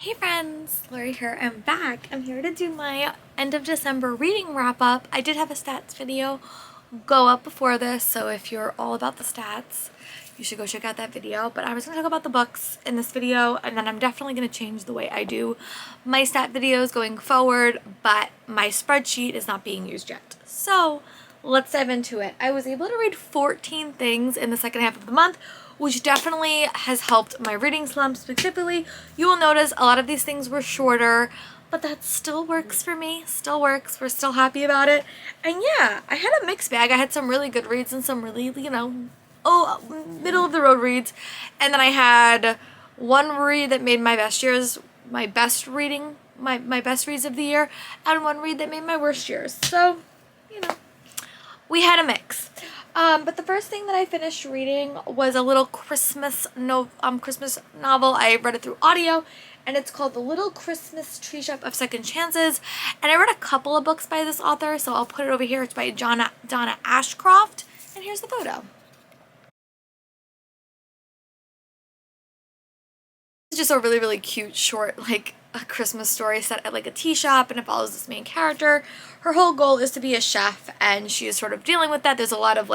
Hey friends, Lori here. I'm back. I'm here to do my end of December reading wrap up. I did have a stats video go up before this, so if you're all about the stats, you should go check out that video. But I was going to talk about the books in this video, and then I'm definitely going to change the way I do my stat videos going forward, but my spreadsheet is not being used yet. So let's dive into it. I was able to read 14 things in the second half of the month, which definitely has helped my reading slump specifically. You will notice a lot of these things were shorter, but that still works for me. Still works. We're still happy about it. And yeah, I had a mixed bag. I had some really good reads and some really, middle of the road reads. And then I had one read that made my best years, my best reads of the year, and one read that made my worst years. So, we had a mix. But the first thing that I finished reading was a little Christmas novel. I read it through audio, and it's called The Little Christmas Tree Shop of Second Chances. And I read a couple of books by this author, so I'll put it over here. It's by Donna Ashcroft, and here's the photo. It's just a really, really cute short, a Christmas story set at a tea shop, and it follows this main character. Her whole goal is to be a chef, and she is sort of dealing with that. There's a lot of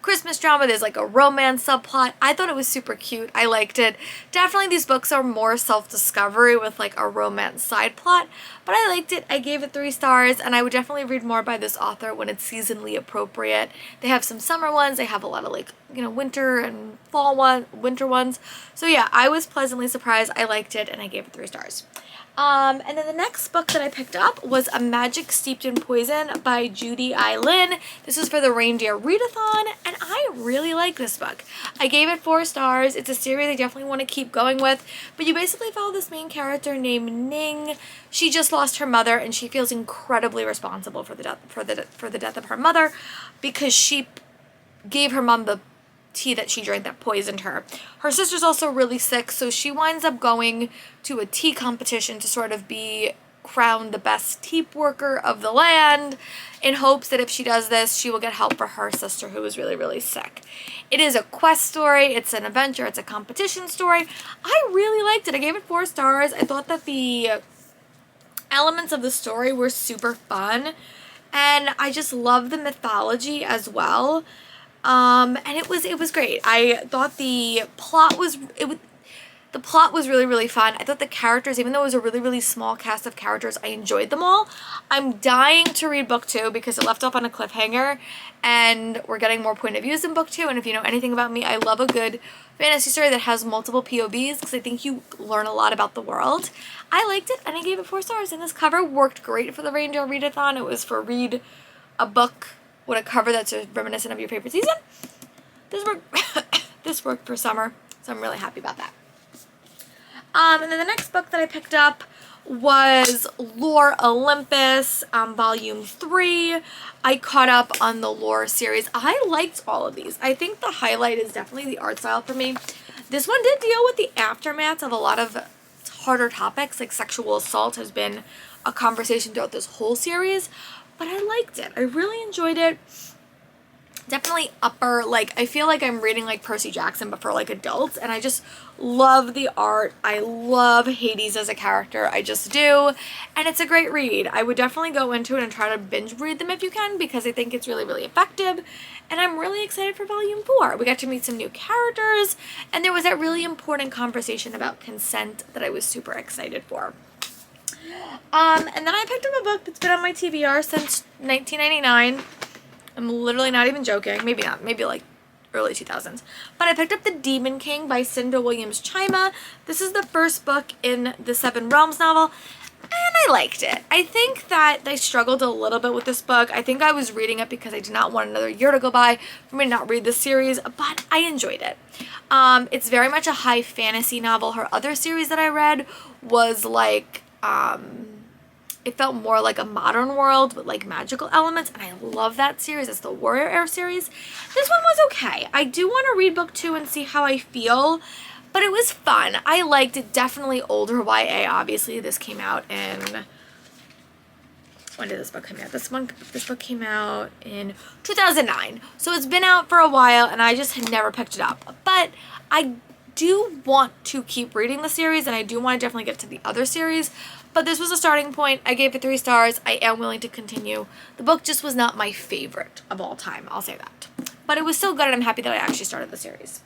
Christmas drama. There's a romance subplot. I thought it was super cute. I liked it. Definitely these books are more self-discovery with a romance side plot, but I liked it. I gave it 3 stars, and I would definitely read more by this author when it's seasonally appropriate. They have some summer ones. They have a lot of winter and winter ones. So yeah, I was pleasantly surprised. I liked it, and I gave it 3 stars. And then the next book that I picked up was A Magic Steeped in Poison by Judy I. Lin. This was for the Reindeer Readathon, and I really like this book. I gave it 4 stars. It's a series I definitely want to keep going with, but you basically follow this main character named Ning. She just lost her mother, and she feels incredibly responsible for the death of her mother because she gave her mom the tea that she drank that poisoned her. Her sister's also really sick, so she winds up going to a tea competition to sort of be crowned the best tea worker of the land in hopes that if she does this, she will get help for her sister who is really, really sick. It is a quest story. It's an adventure. It's a competition story. I really liked it. I gave it 4 stars. I thought that the elements of the story were super fun, and I just love the mythology as well. And it was great. I thought the plot was really, really fun. I thought the characters, even though it was a really, really small cast of characters, I enjoyed them all. I'm dying to read book 2 because it left off on a cliffhanger, and we're getting more point of views in book 2. And if you know anything about me, I love a good fantasy story that has multiple POVs because I think you learn a lot about the world. I liked it, and I gave it 4 stars. And this cover worked great for the Reindeer Readathon. It was for read a book with a cover that's reminiscent of your favorite season. This worked for summer, so I'm really happy about that. And then the next book that I picked up was Lore Olympus, Volume 3. I caught up on the Lore series. I liked all of these. I think the highlight is definitely the art style for me. This one did deal with the aftermath of a lot of harder topics, like sexual assault has been a conversation throughout this whole series, but I liked it. I really enjoyed it. Definitely upper, I feel like I'm reading Percy Jackson, but for adults, and I just love the art. I love Hades as a character. I just do, and it's a great read. I would definitely go into it and try to binge read them if you can, because I think it's really, really effective, and I'm really excited for Volume 4. We got to meet some new characters, and there was that really important conversation about consent that I was super excited for. And then I picked up a book that's been on my TBR since 1999. I'm literally not even joking. Maybe not. Maybe early 2000s. But I picked up The Demon King by Cinda Williams Chima. This is the first book in the Seven Realms novel, and I liked it. I think that I struggled a little bit with this book. I think I was reading it because I did not want another year to go by for me to not read this series, but I enjoyed it. It's very much a high fantasy novel. Her other series that I read was it felt more like a modern world with magical elements, and I love that series. It's the Warrior Air series. This one was okay. I do want to read book 2 and see how I feel, but it was fun. I liked it. Definitely older YA, obviously. This came out in... When did this book come out? This book came out in 2009. So it's been out for a while, and I just had never picked it up. But I do want to keep reading the series, and I do want to definitely get to the other series, but this was a starting point. I gave it 3 stars. I am willing to continue. The book just was not my favorite of all time, I'll say that. But it was still good, and I'm happy that I actually started the series.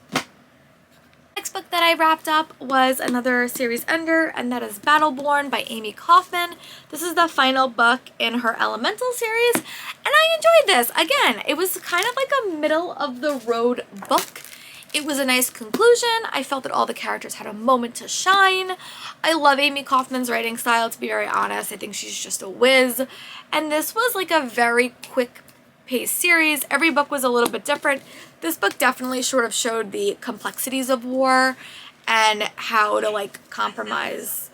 Next book that I wrapped up was another series ender, and that is Battleborn by Amy Kaufman. This is the final book in her Elemental series, and I enjoyed this. Again, it was kind of like a middle of the road book. It was a nice conclusion. I felt that all the characters had a moment to shine. I love Amy Kaufman's writing style, to be very honest. I think she's just a whiz. And this was like a very quick paced series. Every book was a little bit different. This book definitely sort of showed the complexities of war and how to like compromise.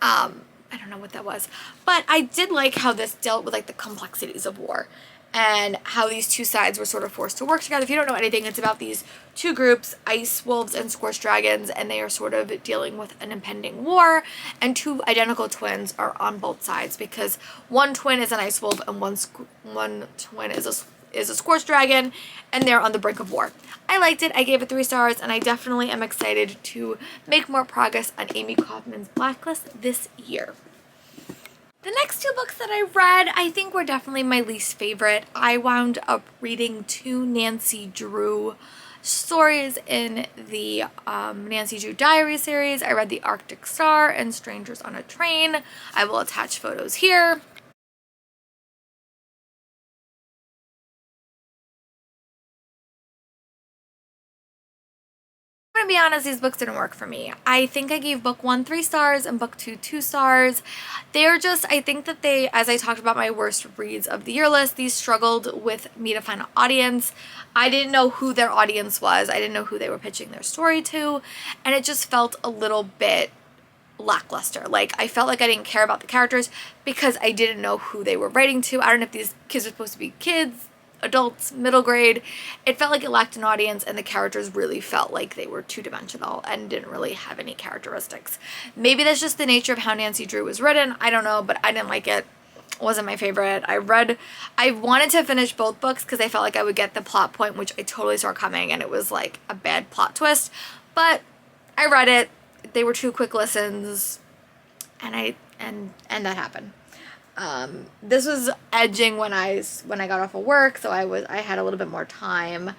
I don't know what that was, but I did like how this dealt with like the complexities of war and how these two sides were sort of forced to work together. If you don't know anything, it's about these two groups, Ice Wolves and Scorched Dragons, and they are sort of dealing with an impending war, and two identical twins are on both sides because one twin is an Ice Wolf and one twin is a Scorched Dragon, and they're on the brink of war. I liked it. I gave it 3 stars, and I definitely am excited to make more progress on Amy Kaufman's Blacklist this year. The next 2 books that I read, I think were definitely my least favorite. I wound up reading 2 Nancy Drew stories in the Nancy Drew Diary series. I read The Arctic Star and Strangers on a Train. I will attach photos here. I'm gonna be honest, these books didn't work for me. I think I gave book 1 3 stars and book 2 2 stars. They're just, I think that they, as I talked about my worst reads of the year list, these struggled with me to find an audience. I didn't know who their audience was. I didn't know who they were pitching their story to, and it just felt a little bit lackluster. Like, I felt like I didn't care about the characters because I didn't know who they were writing to. I don't know if these kids are supposed to be kids, adults, middle grade. It felt like it lacked an audience, and the characters really felt like they were two-dimensional and didn't really have any characteristics. Maybe that's just the nature of how Nancy Drew was written. I don't know, but I didn't like it. It wasn't my favorite. I wanted to finish both books because I felt like I would get the plot point, which I totally saw coming, and it was like a bad plot twist. But I read it. They were 2 quick listens, and that happened. This was edging when I got off of work, so I had a little bit more time.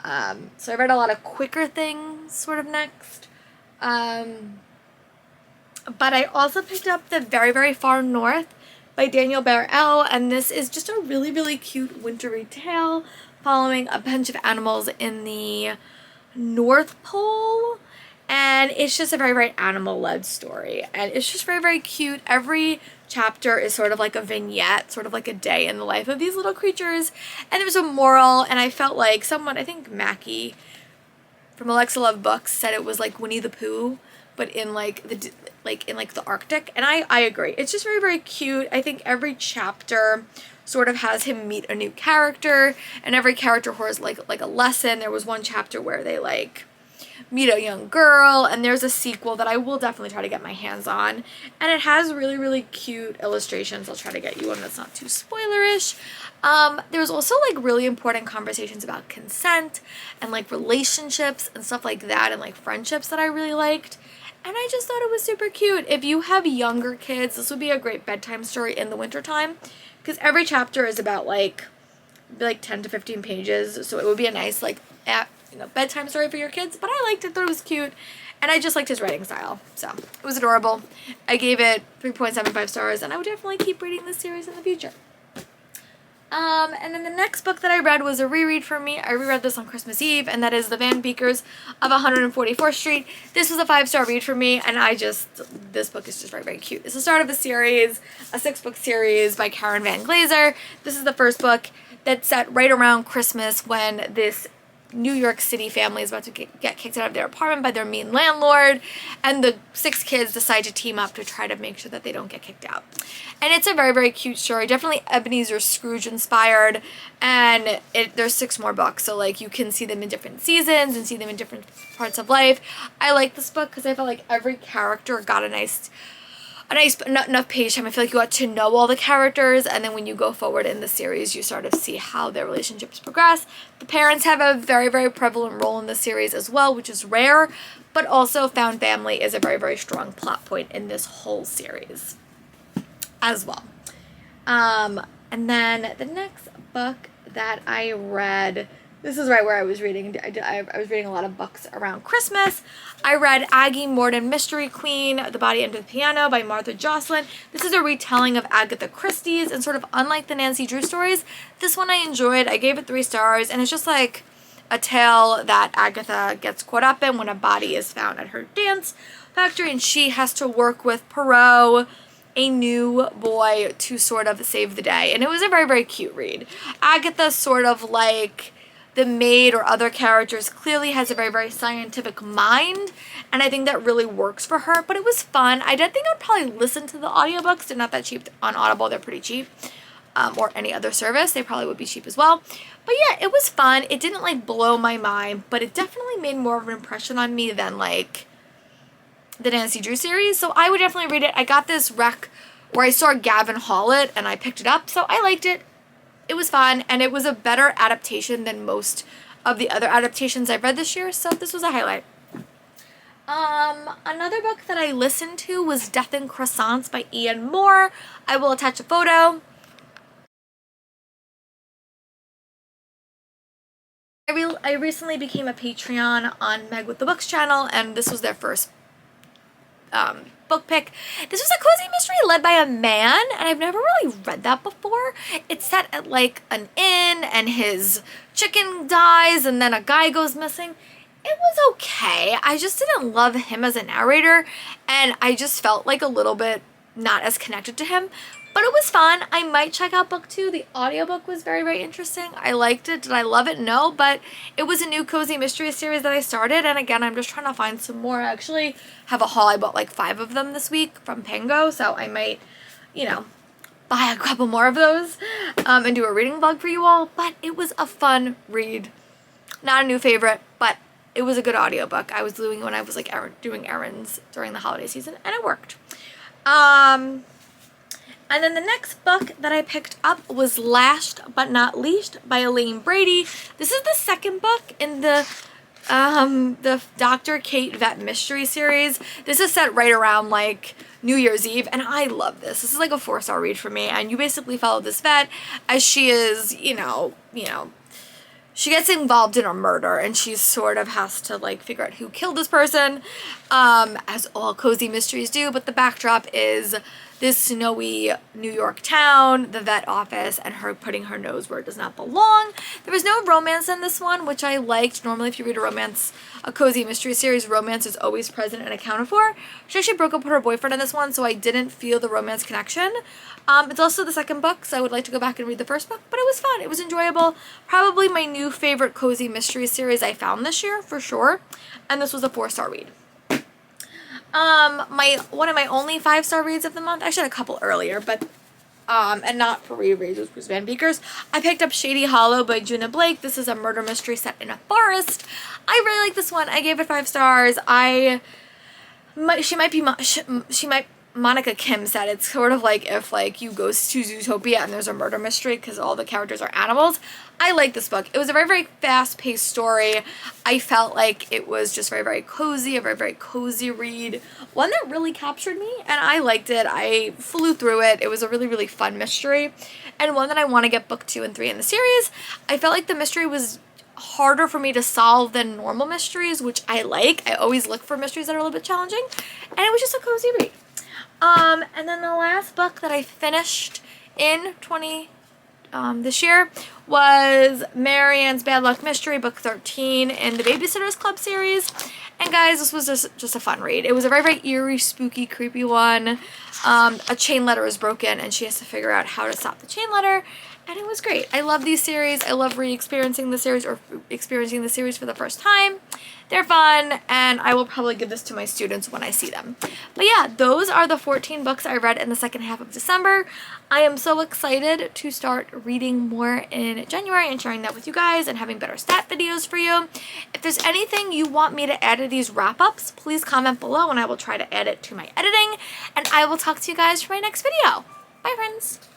So I read a lot of quicker things sort of next. But I also picked up The Very, Very Far North by Daniel Barrell, and this is just a really, really cute wintry tale following a bunch of animals in the North Pole. And it's just a very, very animal-led story. And it's just very, very cute. Every chapter is sort of like a vignette, sort of like a day in the life of these little creatures. And there's a moral, and I felt like someone, I think Mackie from Alexa Love Books, said it was like Winnie the Pooh, but in like the Arctic. And I agree. It's just very, very cute. I think every chapter sort of has him meet a new character, and every character has like a lesson. There was one chapter where they like meet a young girl, and there's a sequel that I will definitely try to get my hands on, and it has really, really cute illustrations. I'll try to get you one that's not too spoilerish. There's also like really important conversations about consent and like relationships and stuff like that, and like friendships that I really liked, and I just thought it was super cute. If you have younger kids, this would be a great bedtime story in the wintertime, because every chapter is about like 10 to 15 pages, so it would be a nice like bedtime story for your kids. But I liked it, thought it was cute, and I just liked his writing style, so it was adorable. I gave it 3.75 stars, and I would definitely keep reading this series in the future. And then the next book that I read was a reread for me. I reread this on Christmas Eve, and that is The Van Beekers of 144th Street. This was a 5-star read for me, and this book is just very, very cute. It's the start of a series, a 6-book series by Karen Van Glazer. This is the first book that's set right around Christmas, when this New York City family is about to get kicked out of their apartment by their mean landlord, and the 6 kids decide to team up to try to make sure that they don't get kicked out. And it's a very, very cute story, definitely Ebenezer Scrooge inspired, and there's 6 more books, so like you can see them in different seasons and see them in different parts of life. I like this book because I felt like every character got a nice not enough page time. I feel like you got to know all the characters, and then when you go forward in the series, you sort of see how their relationships progress. The parents have a very, very prevalent role in the series as well, which is rare, but also found family is a very, very strong plot point in this whole series as well. And then the next book that I read, this is right where I was reading. I was reading a lot of books around Christmas. I read Aggie Morden Mystery Queen, The Body Under the Piano by Martha Jocelyn. This is a retelling of Agatha Christie's, and sort of unlike the Nancy Drew stories, this one I enjoyed. I gave it 3 stars, and it's just like a tale that Agatha gets caught up in when a body is found at her dance factory, and she has to work with Poirot, a new boy, to sort of save the day. And it was a very, very cute read. Agatha, sort of like the maid or other characters, clearly has a very, very scientific mind, and I think that really works for her, but it was fun. I did think I'd probably listen to the audiobooks. They're not that cheap on Audible. They're pretty cheap. Or any other service. They probably would be cheap as well. But yeah, it was fun. It didn't like blow my mind, but it definitely made more of an impression on me than like the Nancy Drew series. So I would definitely read it. I got this rec where I saw Gavin Hallett and I picked it up, so I liked it. It was fun, and it was a better adaptation than most of the other adaptations I've read this year, so this was a highlight. Another book that I listened to was Death and Croissants by Ian Moore. I will attach a photo. I recently became a Patreon on Meg with the Books channel, and this was their first book pick. This was a cozy mystery led by a man, and I've never really read that before. It's set at like an inn, and his chicken dies, and then a guy goes missing. It was okay. I just didn't love him as a narrator, and I just felt like a little bit not as connected to him. But it was fun. I might check out book 2. The audiobook was very, very interesting. I liked it. Did I love it? No, but it was a new cozy mystery series that I started, and again, I'm just trying to find some more. I actually have a haul. I bought like 5 of them this week from Pango, so I might, you know, buy a couple more of those and do a reading vlog for you all. But it was a fun read. Not a new favorite, but it was a good audiobook. I was doing when I was like doing errands during the holiday season, and it worked. And then the next book that I picked up was Last But Not Least by Elaine Brady. This is the second book in the Dr. Kate Vet Mystery series. This is set right around like New Year's Eve, and I love this. This is like a 4-star read for me, and you basically follow this vet as she is, you know, she gets involved in a murder, and she sort of has to like figure out who killed this person, as all cozy mysteries do. But the backdrop is this snowy New York town, the vet office, and her putting her nose where it does not belong. There was no romance in this one, which I liked. Normally, if you read a cozy mystery series, romance is always present and accounted for. She actually broke up with her boyfriend in this one, so I didn't feel the romance connection. It's also the second book, so I would like to go back and read the first book, but it was fun. It was enjoyable. Probably my new favorite cozy mystery series I found this year, for sure. And this was a 4-star read. One of my only 5-star reads of the month, I actually had a couple earlier, but and not for rereads, was Bruce Van Beekers. I picked up Shady Hollow by Juna Blake. This is a murder mystery set in a forest. I really like this one. I gave it 5 stars. Monica Kim said it's sort of like if like you go to Zootopia and there's a murder mystery because all the characters are animals. I like this book. It was a very, very fast-paced story. I felt like it was just very, very cozy, a very, very cozy read. One that really captured me, and I liked it. I flew through it. It was a really, really fun mystery, and one that I want to get book 2 and 3 in the series. I felt like the mystery was harder for me to solve than normal mysteries, which I like. I always look for mysteries that are a little bit challenging, and it was just a cozy read. And then the last book that I finished in this year was Marianne's Bad Luck Mystery, book 13 in the Babysitters Club series. And guys, this was just a fun read. It was a very, very eerie, spooky, creepy one. A chain letter is broken, and she has to figure out how to stop the chain letter. And it was great. I love these series. I love re-experiencing the series or experiencing the series for the first time. They're fun, and I will probably give this to my students when I see them. But yeah, those are the 14 books I read in the second half of December. I am so excited to start reading more in in January and sharing that with you guys and having better stat videos for you. If there's anything you want me to add to these wrap-ups, please comment below and I will try to add it to my editing. And I will talk to you guys for my next video. Bye, friends.